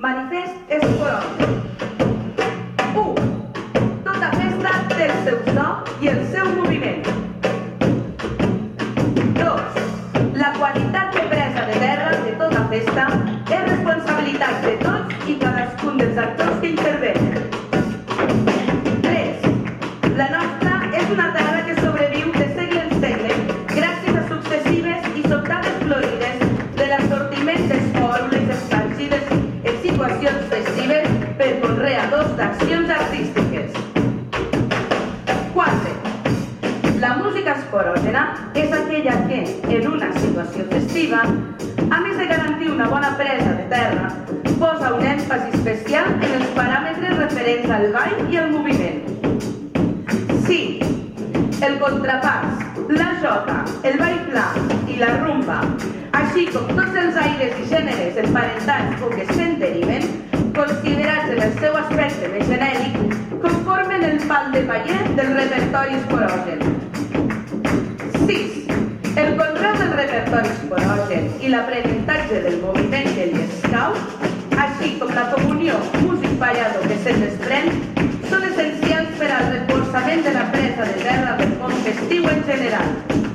Manifest Esporògen. 1. Tota festa té el seu so i el seu moviment. 2. La qualitat de presa de terra de tota festa és responsabilitat de tots i cadascun dels actors que intervenen. 3. La nostra és una terra que sobreviu de segle en segle gràcies a successives i sobtades florides de l'assortiment d'espòrules espargides en situacions festives per conreadors d'accions artístiques. 4. La música esporògena és aquella que, en una situació festiva, a més de garantir una bona presa de terra, posa un èmfasi especial en els paràmetres referents al ball i al moviment. 5. El contrapàs, la jota, el ball pla i la rumba, així com tots els aires i gèneres emparentats o que se'n deriven, considerats en el seu aspecte més genèric, conformen el pal de paller del repertori esporògen. 6. El conreu del repertori esporògen i l'aprenentatge del moviment que li escau, així com la comunió músic-ballador que se'n desprèn, són essencials per al reforçament de la presa de terra del món festiu en general.